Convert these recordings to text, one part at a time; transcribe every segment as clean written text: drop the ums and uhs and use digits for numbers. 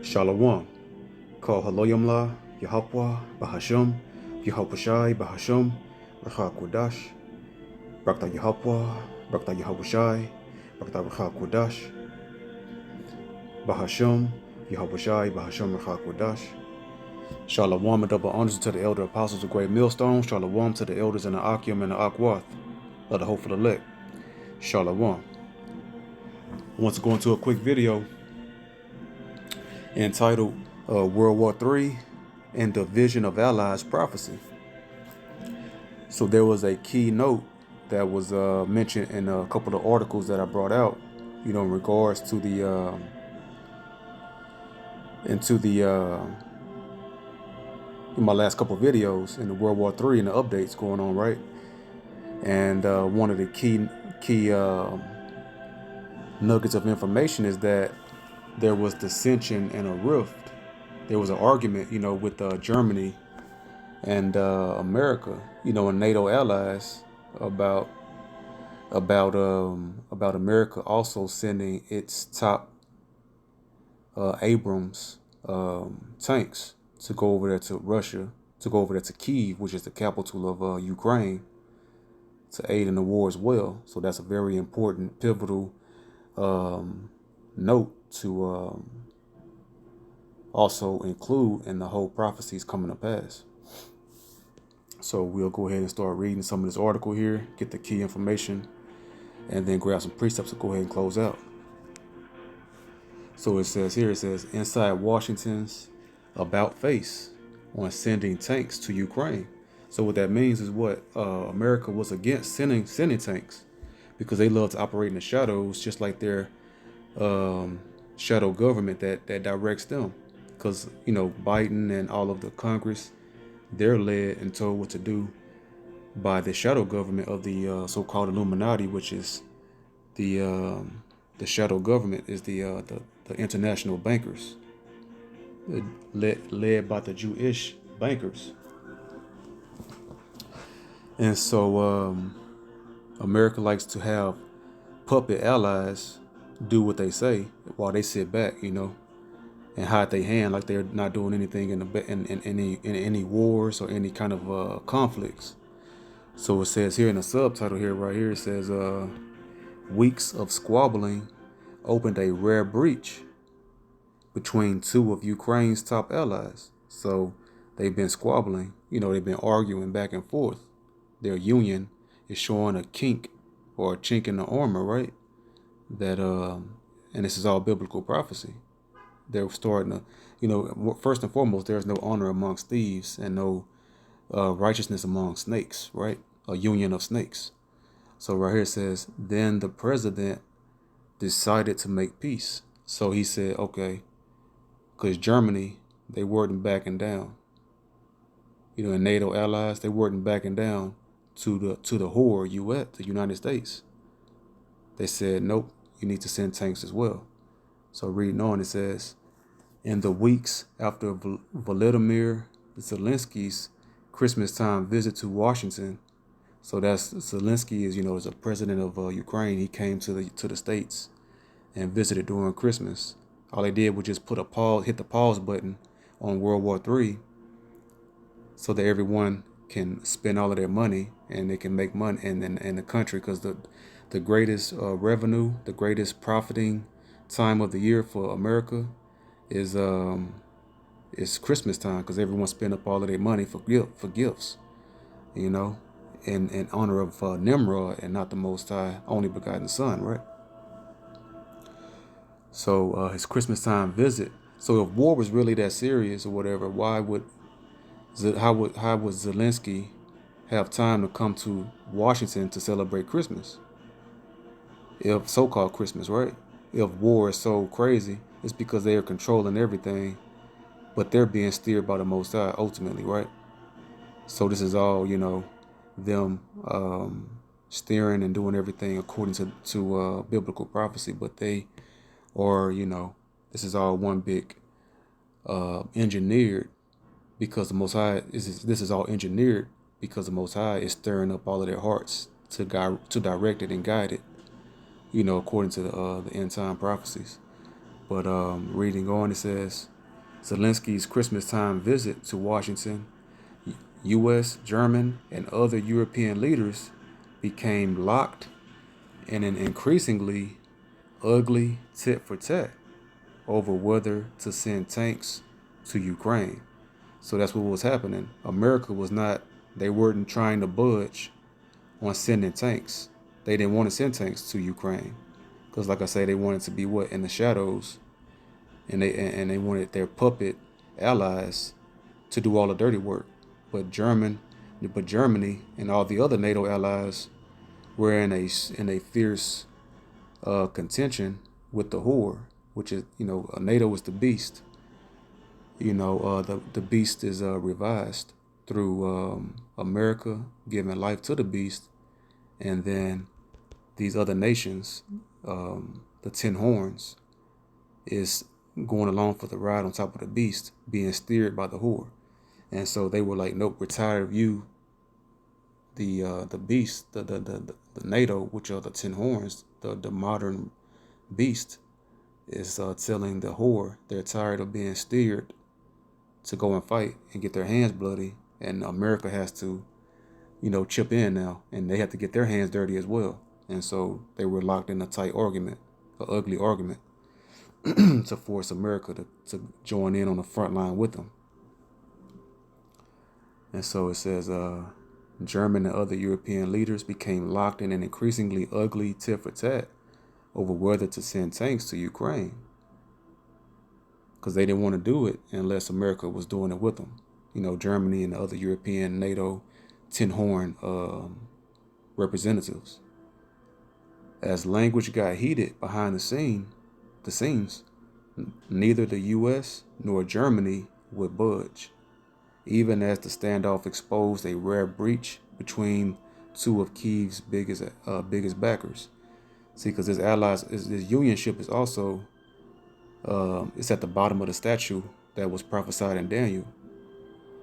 Shalom. Call Haloyamla, Yahapwa, Bahasham, Yahapushai, Bahasham, Racha Kodash, Brakta Yahapwa, Brakta Yahapushai, Brakta Racha Kodash, Bahasham, Yahapushai, Bahasham, Racha Kodash. Shalom and double honors to the elder apostles of Great Millstone. Shalom to the elders in the Akim and the Akwath of the Hopeful Elect. Shalom. I want to go into a quick video entitled World War III and the Vision of Allies Prophecy. So there was a keynote that was mentioned in a couple of articles that I brought out, in regards to the in my last couple of videos in the World War III and the updates going on, right? And one of the key nuggets of information is that there was dissension and a rift. There was an argument, with Germany and America, and NATO allies about America also sending its top Abrams tanks to go over there to Russia, to go over there to Kyiv, which is the capital of Ukraine, to aid in the war as well. So that's a very important, pivotal note to also include in the whole prophecies coming to pass. So we'll go ahead and start reading some of this article here, get the key information, and then grab some precepts to go ahead and close out. So it says inside Washington's about face on sending tanks to Ukraine. So what that means is America was against sending tanks, because they love to operate in the shadows, just like their shadow government that directs them. Because Biden and all of the Congress, they're led and told what to do by the shadow government of the so-called Illuminati, which is the shadow government is the international bankers, led by the Jewish bankers. And so America likes to have puppet allies do what they say while they sit back, and hide their hand like they're not doing anything in any wars or any kind of conflicts. So it says here in the subtitle right here, it says weeks of squabbling opened a rare breach between two of Ukraine's top allies. So they've been squabbling, they've been arguing back and forth. Their union is showing a kink or a chink in the armor, right? That and this is all biblical prophecy. They're starting to, first and foremost, there's no honor amongst thieves and no righteousness among snakes, right? A union of snakes. So right here it says, then the president decided to make peace. So he said, okay, because Germany, they weren't backing down. And NATO allies, they weren't backing down to the whore US, the United States. They said, nope, you need to send tanks as well. So reading on, it says, in the weeks after Volodymyr Zelensky's Christmas time visit to Washington, so that's Zelensky is a president of Ukraine. He came to the States and visited during Christmas. All they did was just hit the pause button on World War III, so that everyone can spend all of their money and they can make money in the country, because the greatest revenue, the greatest profiting time of the year for America is Christmas time, because everyone spend up all of their money for gifts, in honor of Nimrod and not the Most High, only begotten Son, right? So his Christmas time visit. So if war was really that serious or whatever, how would Zelensky have time to come to Washington to celebrate Christmas? If so-called Christmas, right? If war is so crazy, it's because they are controlling everything, but they're being steered by the Most High ultimately, right? So this is all, them steering and doing everything according to biblical prophecy, but they are, this is all one big engineered, because the Most High this is all engineered because the Most High is stirring up all of their hearts to direct it and guide it, according to the end time prophecies. But reading on, it says, Zelensky's Christmas time visit to Washington, U.S., German, and other European leaders became locked in an increasingly ugly tit for tat over whether to send tanks to Ukraine. So that's what was happening. America was not, they weren't trying to budge on sending tanks. They didn't want to send tanks to Ukraine. Because like I say, they wanted to be what? In the shadows. And they wanted their puppet allies to do all the dirty work. But Germany and all the other NATO allies were in a fierce contention with the whore, which is, NATO is the beast. The beast is revised through America giving life to the beast, and then these other nations, the Ten Horns, is going along for the ride on top of the beast, being steered by the whore. And so they were like, nope, we're tired of you, the beast, the NATO, which are the Ten Horns, the modern beast, is telling the whore they're tired of being steered to go and fight and get their hands bloody, and America has to, chip in now, and they have to get their hands dirty as well. And so they were locked in a tight argument, an ugly argument, to force America to join in on the front line with them. And so it says, German and other European leaders became locked in an increasingly ugly tit for tat over whether to send tanks to Ukraine, because they didn't want to do it unless America was doing it with them. Germany and the other European NATO Ten Horn representatives. As language got heated behind the scenes, neither the U.S. nor Germany would budge, even as the standoff exposed a rare breach between two of Kyiv's biggest backers. See, because his allies, his unionship is also, it's at the bottom of the statue that was prophesied in Daniel,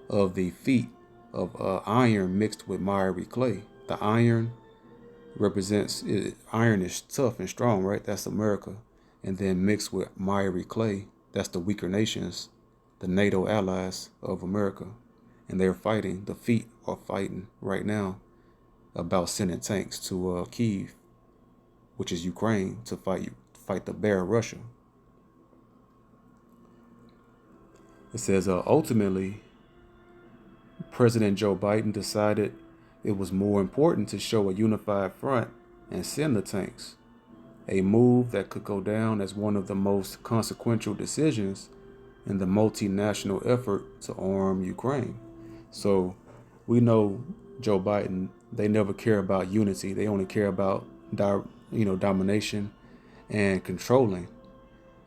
of the feet of iron mixed with miry clay. The iron represents, iron is tough and strong, right? That's America. And then mixed with miry clay, that's the weaker nations, the NATO allies of America. And they're fighting, the feet are fighting right now about sending tanks to Kyiv, which is Ukraine, to fight the bear Russia. It says, ultimately, President Joe Biden decided it was more important to show a unified front and send the tanks, a move that could go down as one of the most consequential decisions in the multinational effort to arm Ukraine. So we know Joe Biden, they never care about unity. They only care about domination and controlling.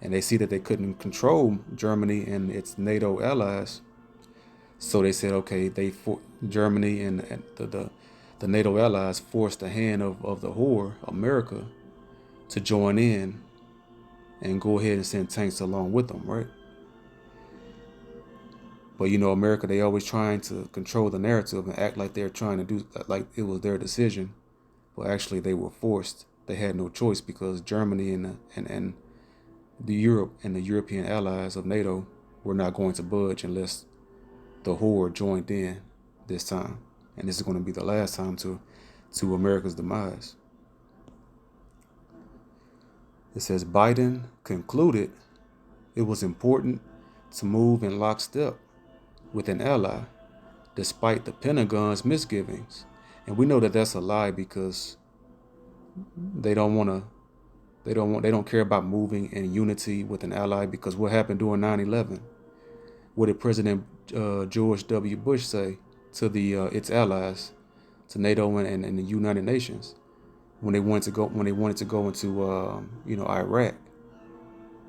And they see that they couldn't control Germany and its NATO allies. So they said, okay, Germany and the NATO allies forced the hand of the whore, America, to join in and go ahead and send tanks along with them, right? But America, they always trying to control the narrative and act like they're trying to do, like it was their decision, but actually they were forced. They had no choice, because Germany and the Europe and the European allies of NATO were not going to budge unless the whore joined in this time, and this is going to be the last time to America's demise. It says Biden concluded it was important to move in lockstep with an ally, despite the Pentagon's misgivings. And we know that that's a lie, because they don't care about moving in unity with an ally, because what happened during 9/11? What did President George W. Bush say to its allies, to NATO and the United Nations, when they wanted to go into Iraq,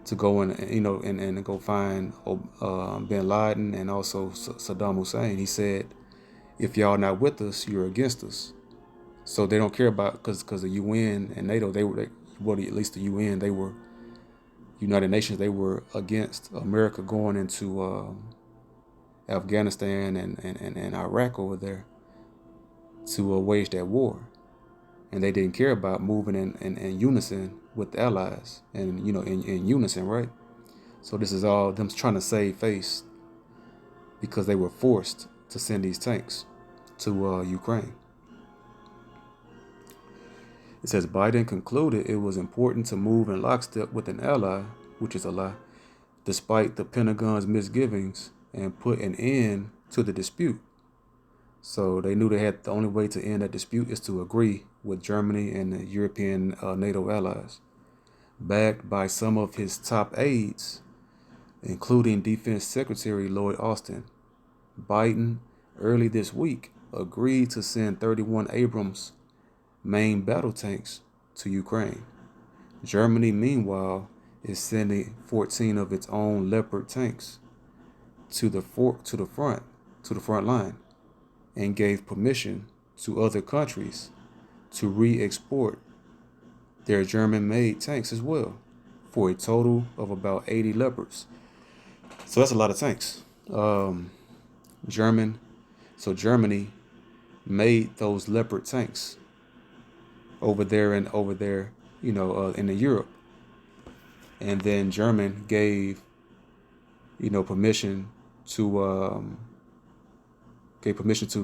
to go in and go find bin Laden and also Saddam Hussein? He said, if y'all not with us, you're against us. So they don't care about, because the UN and NATO, at least the UN, United Nations, they were against America going into Afghanistan and Iraq over there to wage that war. And they didn't care about moving in unison with the allies, and in unison, right? So this is all them trying to save face because they were forced to send these tanks to Ukraine. It says Biden concluded it was important to move in lockstep with an ally, which is a lie, despite the Pentagon's misgivings, and put an end to the dispute. So they knew they had the only way to end that dispute is to agree with Germany and the European NATO allies. Backed by some of his top aides, including Defense Secretary Lloyd Austin, Biden early this week agreed to send 31 Abrams main battle tanks to Ukraine. Germany, meanwhile, is sending 14 of its own Leopard tanks to the front line, and gave permission to other countries to re-export their German-made tanks as well, for a total of about 80 Leopards. So that's a lot of tanks. Germany made those Leopard tanks over there, in the Europe, and then German gave permission to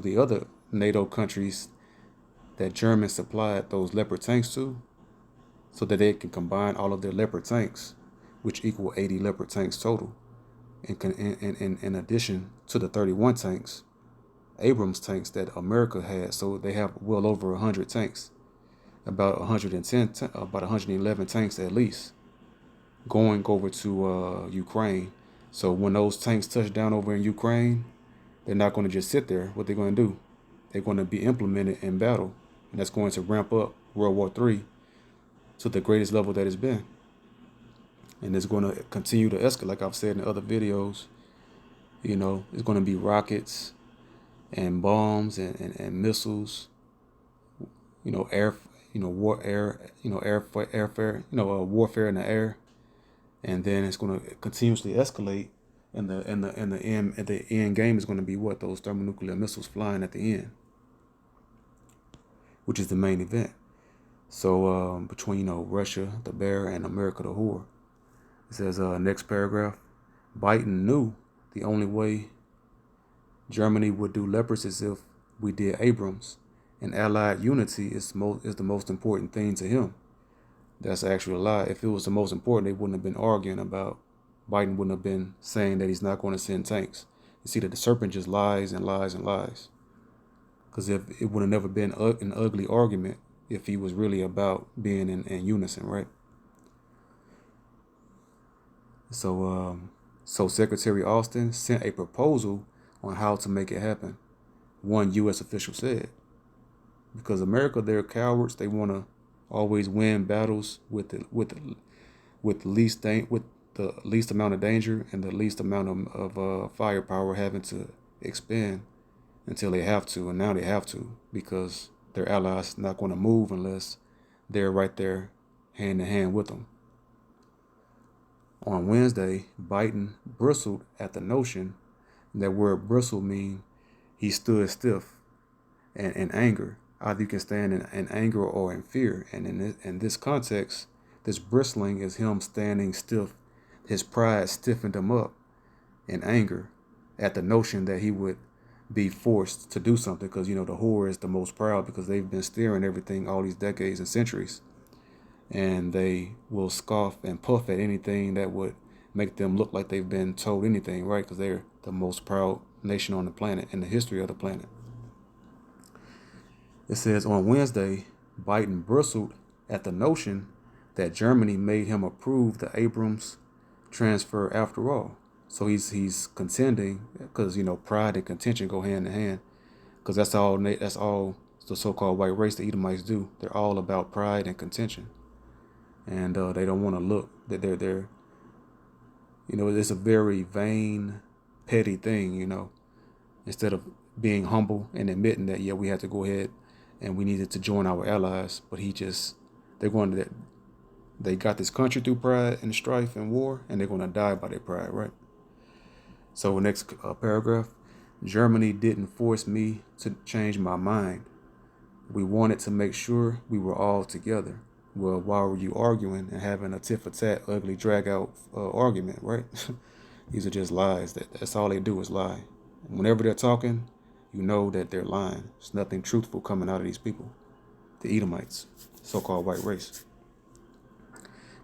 the other NATO countries that German supplied those Leopard tanks to, so that they can combine all of their Leopard tanks, which equal 80 Leopard tanks total, in addition to the 31 tanks, Abrams tanks that America had. So they have well over 100 tanks, about 111 tanks at least, going over to Ukraine. So when those tanks touch down over in Ukraine, they're not going to just sit there. What they're going to do, they're going to be implemented in battle, and that's going to ramp up World War III to the greatest level that it's been. And it's going to continue to escalate, like I've said in other videos. It's going to be rockets and bombs and missiles, warfare in the air, and then it's going to continuously escalate. And the end game is going to be what? Those thermonuclear missiles flying at the end, which is the main event. So between Russia, the bear, and America, the whore. It says next paragraph. Biden knew the only way Germany would do Leopards is if we did Abrams, and Allied unity is the most important thing to him. That's actually a lie. If it was the most important, they wouldn't have been arguing about. Biden wouldn't have been saying that he's not going to send tanks. You see that the serpent just lies and lies and lies. Because if it would have never been an ugly argument if he was really about being in unison, right? So Secretary Austin sent a proposal on how to make it happen, one U.S. official said. Because America, they're cowards. They want to always win battles with the least amount of danger and the least amount of firepower having to expend until they have to. And now they have to, because their allies not going to move unless they're right there hand in hand with them. On Wednesday, Biden bristled at the notion. That word bristle means he stood stiff and in anger. Either you can stand in anger or in fear. And in this context, this bristling is him standing stiff. His pride stiffened him up in anger at the notion that he would be forced to do something, because, the whore is the most proud because they've been steering everything all these decades and centuries. And they will scoff and puff at anything that would make them look like they've been told anything, right? Because they're the most proud nation on the planet in the history of the planet. It says on Wednesday, Biden bristled at the notion that Germany made him approve the Abrams transfer after all. So he's contending because, pride and contention go hand in hand, because that's all the so-called white race, the Edomites, do. They're all about pride and contention. And they don't want to look that they're it's a very vain, petty thing, instead of being humble and admitting that, yeah, we had to go ahead and we needed to join our allies. But they got this country through pride and strife and war, and they're going to die by their pride, right? So next paragraph, Germany didn't force me to change my mind. We wanted to make sure we were all together. Well, why were you arguing and having a tit for tat, ugly, drag out argument, right? These are just lies. That's all they do is lie. Whenever they're talking, you know that they're lying. There's nothing truthful coming out of these people, the Edomites, so-called white race.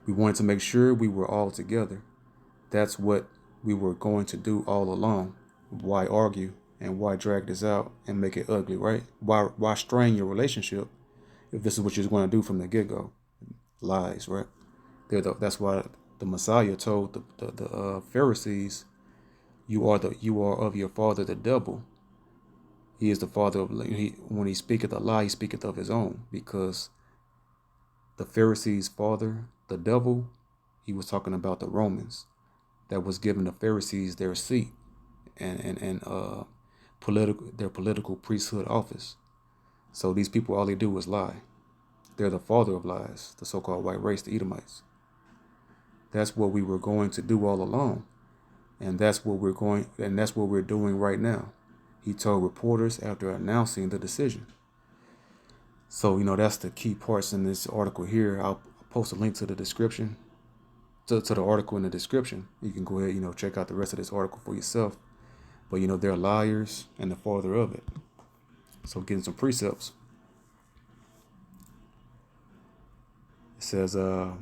We wanted to make sure we were all together. That's what we were going to do all along. Why argue and why drag this out and make it ugly, right? Why strain your relationship if this is what you're going to do from the get-go? Lies, right? That's why the Messiah told the Pharisees, you are of your father the devil. He is the father of when he speaketh a lie, he speaketh of his own, because the Pharisees' father, the devil, he was talking about the Romans that was giving the Pharisees their seat and their political priesthood office. So these people, all they do is lie. They're the father of lies, the so-called white race, the Edomites. That's what we were going to do all along. And that's what we're doing right now. He told reporters after announcing the decision. So, that's the key parts in this article here. I'll post a link to the description, to the article in the description. You can go ahead, check out the rest of this article for yourself. But, they're liars and the father of it. So getting some precepts. It says, so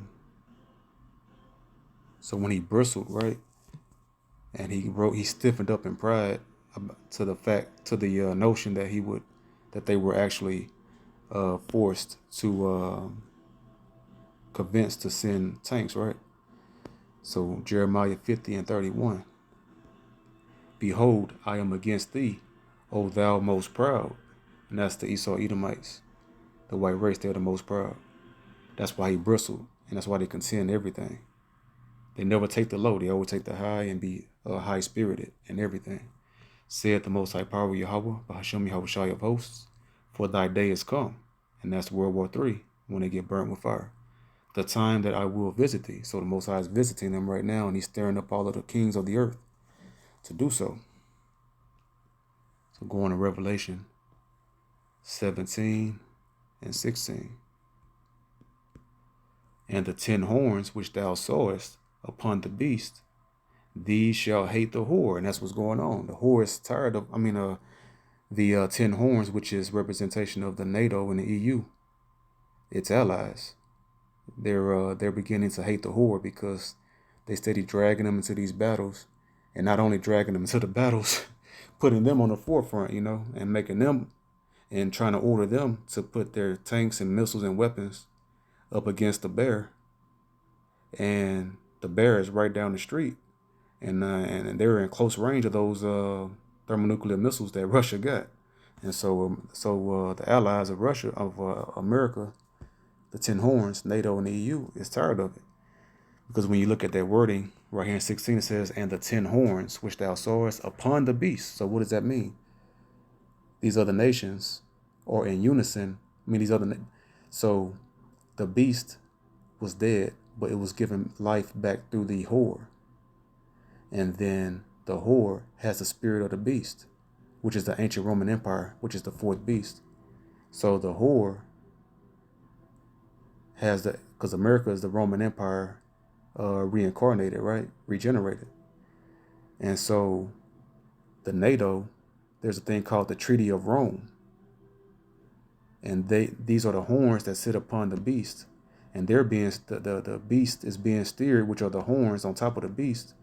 when he bristled, right, and he stiffened up in pride to the notion that they were actually forced to convinced to send tanks, right? So Jeremiah 50:31. Behold, I am against thee, O thou most proud. And that's the Esau Edomites, the white race. They're the most proud. That's why he bristled, and that's why they contend everything. They never take the low. They always take the high and be high-spirited in everything. Said the Most High Power Yahweh, Bahashem Yahushai of hosts, for thy day is come. And that's World War III, when they get burnt with fire. The time that I will visit thee. So the Most High is visiting them right now, and he's stirring up all of the kings of the earth to do so. So going to Revelation 17 and 16. And the 10 horns which thou sawest upon the beast, these shall hate the whore. And that's what's going on. The whore is tired of, the 10 horns, which is representation of the NATO and the EU, its allies. They're beginning to hate the whore because they steady dragging them into these battles, and not only dragging them into the battles, putting them on the forefront, and making them and trying to order them to put their tanks and missiles and weapons up against the bear. And the bear is right down the street, and they're in close range of those thermonuclear missiles that Russia got. And so the allies of Russia, of America, the 10 horns, NATO and the EU, is tired of it. Because when you look at that wording right here in 16, it says, and the 10 horns which thou sawest upon the beast. So what does that mean? These other nations are in unison. So the beast was dead, but it was given life back through the whore. And then the whore has the spirit of the beast, which is the ancient Roman Empire, which is the fourth beast. So the whore has because America is the Roman Empire reincarnated, right? Regenerated. And so the NATO, there's a thing called the Treaty of Rome. And these are the horns that sit upon the beast. And they're being the beast is being steered, which are the horns on top of the beast.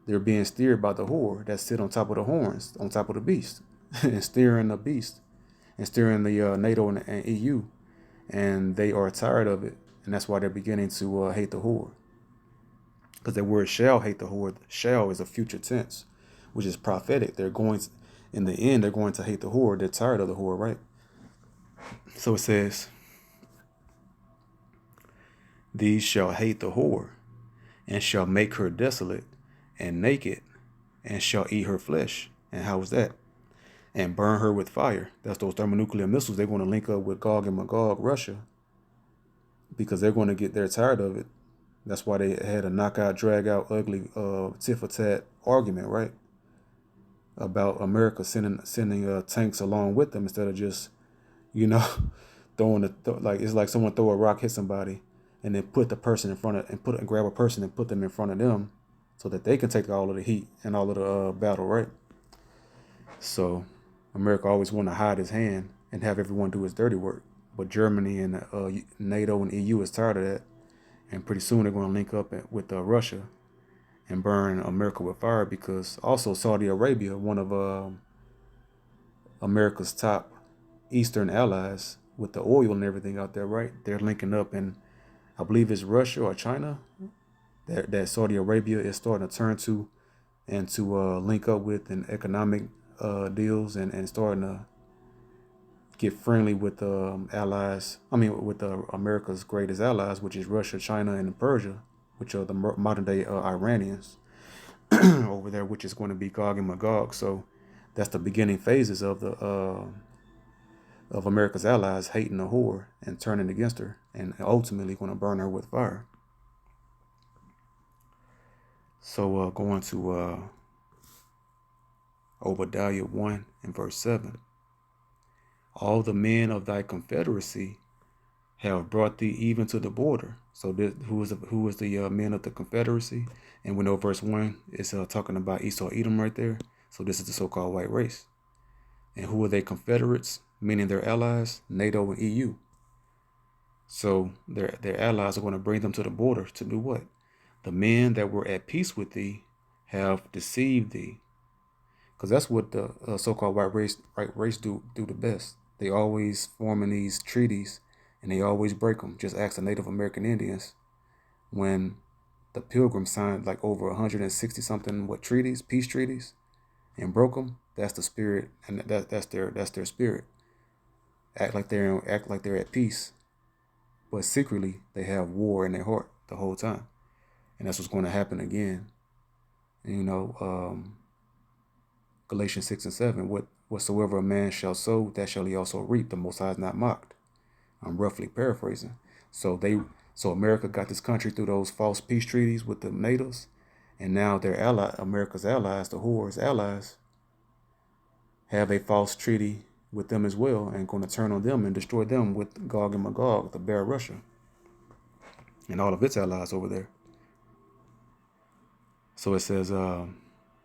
They're being steered by the whore that sit on top of the horns, on top of the beast, and steering the beast, and steering the NATO and EU. And they are tired of it. And that's why they're beginning to hate the whore. Because the word shall hate the whore. Shall is a future tense, which is prophetic. In the end, they're going to hate the whore. They're tired of the whore, right? So it says, these shall hate the whore, and shall make her desolate and naked, and shall eat her flesh. And how is that? And burn her with fire. That's those thermonuclear missiles. They're going to link up with Gog and Magog, Russia, because they're tired of it. That's why they had a knockout, drag out, ugly tit for tat argument, right? About America sending tanks along with them instead of just, throwing like it's like someone throw a rock, hit somebody, and then put the person in front of and grab a person and put them in front of them, so that they can take all of the heat and all of the battle, right? So America always want to hide his hand and have everyone do his dirty work. But Germany and NATO and EU is tired of that, and pretty soon they're going to link up with Russia and burn America with fire, because also Saudi Arabia, one of America's top Eastern allies with the oil and everything out there, right? They're linking up, and I believe it's Russia or China that Saudi Arabia is starting to turn to and to link up with in economic deals, and starting to get friendly with allies. I mean, with America's greatest allies, which is Russia, China, and Persia, which are the modern day Iranians over there, which is going to be Gog and Magog. So that's the beginning phases of the of America's allies hating the whore and turning against her, and ultimately going to burn her with fire. So going to Obadiah 1 and verse 7. All the men of thy confederacy have brought thee even to the border. So this, who is the men of the confederacy? And we know verse 1 is talking about Esau Edom right there. So this is the so-called white race. And who are they confederates? Meaning their allies, NATO and EU. So their allies are going to bring them to the border to do what? The men that were at peace with thee have deceived thee. Because that's what the so-called white race do the best. They always forming these treaties, and they always break them. Just ask the Native American Indians when the Pilgrims signed like over 160 something treaties, peace treaties, and broke them. That's the spirit, and that's their spirit. Act like they're at peace, but secretly they have war in their heart the whole time, and that's what's going to happen again. And, Galatians 6 and 7, whatsoever a man shall sow, that shall he also reap. The Most High is not mocked. I'm roughly paraphrasing. So America got this country through those false peace treaties with the natives, and now America's allies, the whore's allies, have a false treaty with them as well, and going to turn on them and destroy them with Gog and Magog, the bear Russia, and all of its allies over there. So it says,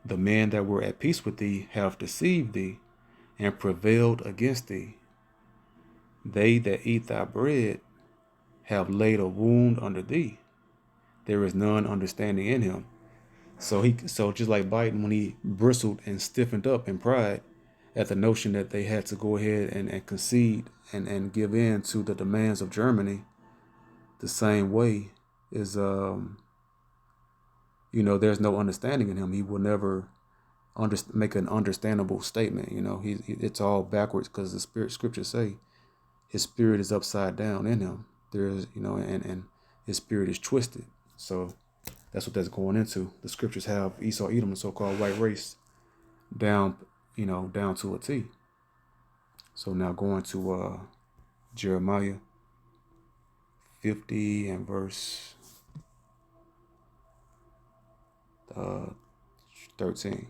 the men that were at peace with thee have deceived thee and prevailed against thee. They that eat thy bread have laid a wound under thee. There is none understanding in him. So just like Biden, when he bristled and stiffened up in pride at the notion that they had to go ahead and concede and give in to the demands of Germany, the same way is there's no understanding in him. He will never make an understandable statement. It's all backwards, because the scriptures say his spirit is upside down in him. There's, and his spirit is twisted. So that's what that's going into. The scriptures have Esau Edom, the so-called white race, down to a T. So now going to Jeremiah 50 and verse 13.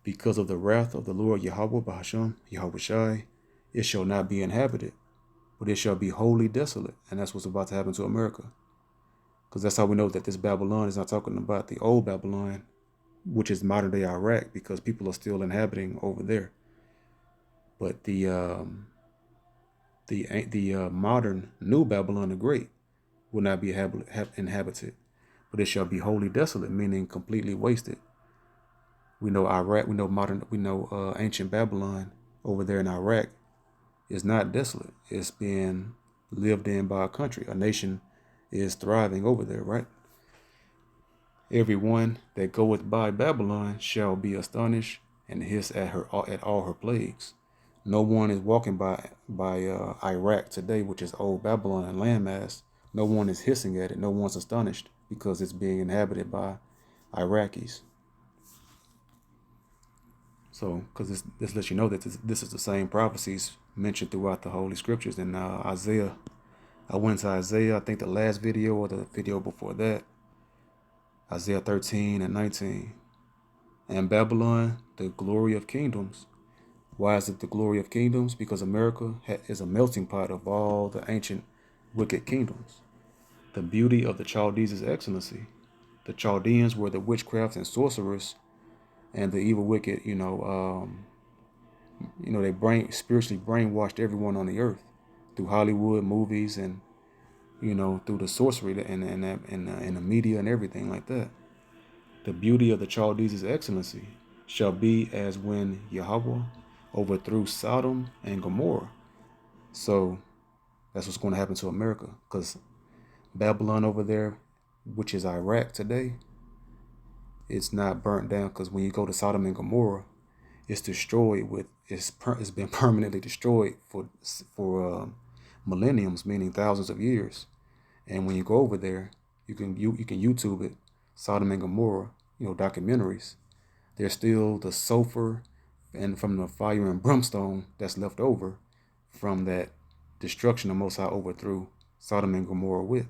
Because of the wrath of the Lord Yahweh Bahasham, Yahweh Shai, it shall not be inhabited, but it shall be wholly desolate. And that's what's about to happen to America. Because that's how we know that this Babylon is not talking about the old Babylon, which is modern day Iraq, because people are still inhabiting over there. But the modern new Babylon the Great will not be inhabited, but it shall be wholly desolate, meaning completely wasted. We know Iraq, we know ancient Babylon over there in Iraq is not desolate. It's being lived in by a country. A nation is thriving over there, right? Everyone that goeth by Babylon shall be astonished and hiss at all her plagues. No one is walking by Iraq today, which is old Babylon and landmass. No one is hissing at it. No one's astonished because it's being inhabited by Iraqis. So, because this lets you know that this is the same prophecies mentioned throughout the Holy Scriptures. In Isaiah, I went to Isaiah, I think the last video or the video before that, Isaiah 13 and 19. And Babylon, the glory of kingdoms, Why is it the glory of kingdoms? Because America is a melting pot of all the ancient wicked kingdoms. The beauty of the Chaldees is excellency. The Chaldeans were the witchcraft and sorcerers and the evil wicked, they spiritually brainwashed everyone on the earth through Hollywood movies and through the sorcery and the media and everything like that. The beauty of the Chaldees is excellency shall be as when Yahweh overthrew Sodom and Gomorrah. So that's what's going to happen to America, because Babylon over there, which is Iraq today, it's not burnt down, because when you go to Sodom and Gomorrah, it's destroyed it's been permanently destroyed for millenniums, meaning thousands of years. And when you go over there, you can YouTube it, Sodom and Gomorrah, documentaries. There's still the sulfur and from the fire and brimstone that's left over from that destruction the Most High overthrew Sodom and Gomorrah with.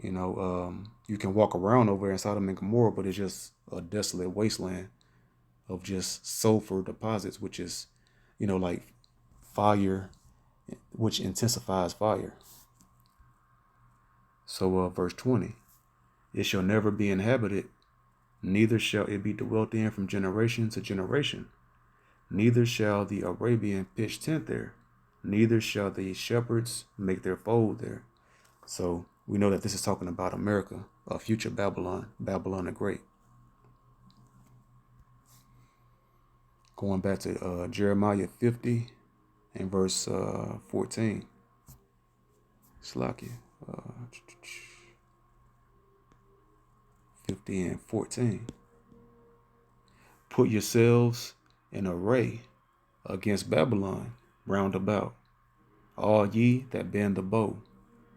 You can walk around over there in Sodom and Gomorrah, but it's just a desolate wasteland of just sulfur deposits, which is, like fire, which intensifies fire. So verse 20, it shall never be inhabited, neither shall it be dwelt in from generation to generation. Neither shall the Arabian pitch tent there, neither shall the shepherds make their fold there. So we know that this is talking about America, a future Babylon, Babylon the Great. Going back to Jeremiah 50 and verse 14. Slakia. 50 and 14. Put yourselves in array against Babylon round about. All ye that bend the bow,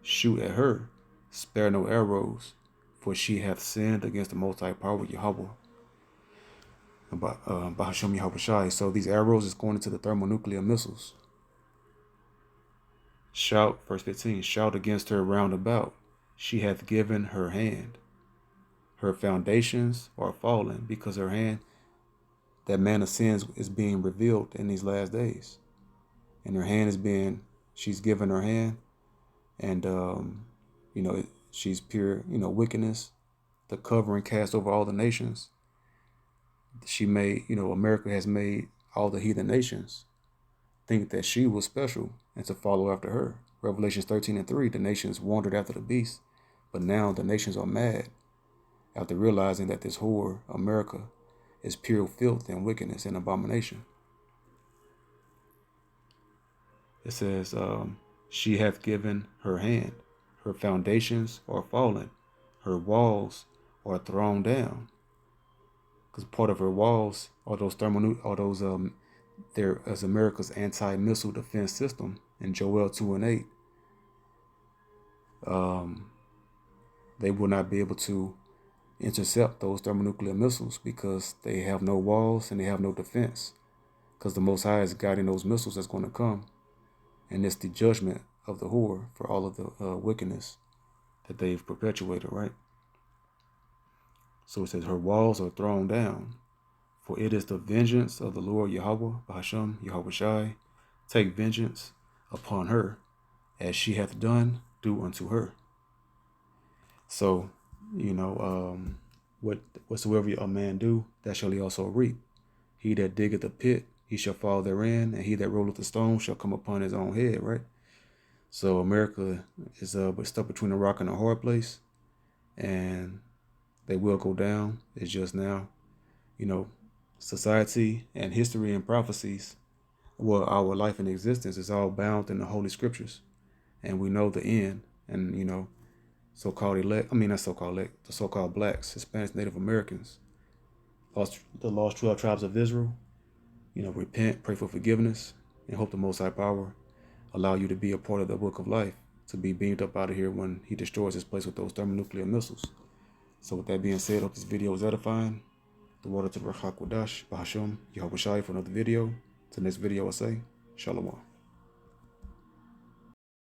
shoot at her, spare no arrows, for she hath sinned against the Most High power Yahweh. Bahasham Yahweh Shai. So these arrows is going into the thermonuclear missiles. Shout, verse 15, shout against her round about. She hath given her hand. Her foundations are fallen, because her hand, that man of sins, is being revealed in these last days. And her hand she's given her hand, and, she's pure, wickedness, the covering cast over all the nations. She made, America has made all the heathen nations think that she was special and to follow after her. Revelations 13 and 3, the nations wandered after the beast, but now the nations are mad after realizing that this whore, America, is pure filth and wickedness and abomination. It says, she hath given her hand, her foundations are fallen, her walls are thrown down. Because part of her walls are those there as America's anti-missile defense system in Joel 2 and 8. They will not be able to intercept those thermonuclear missiles because they have no walls and they have no defense. Because the Most High is guiding those missiles that's going to come. And it's the judgment of the whore for all of the wickedness that they've perpetuated, right? So it says, her walls are thrown down, for it is the vengeance of the Lord Yahweh, Bahasham, Yahweh Shai. Take vengeance upon her, as she hath done, do unto her. So, whatsoever a man do, that shall he also reap. He that diggeth a pit, he shall fall therein, and he that rolleth the stone shall come upon his own head, right? So America is stuck between a rock and a hard place, and they will go down. It's just now, society and history and prophecies, our life and existence is all bound in the Holy Scriptures. And we know the end. And, so-called elect, not so-called elect, the so-called blacks, Hispanics, Native Americans, the lost 12 tribes of Israel, repent, pray for forgiveness, and hope the Most High power allow you to be a part of the book of life, to be beamed up out of here when he destroys this place with those thermonuclear missiles. So with that being said, I hope this video was edifying. The water to the Rachakwadash, Bahasham, Yahweh Shai for another video. To the next video I say, Shalom.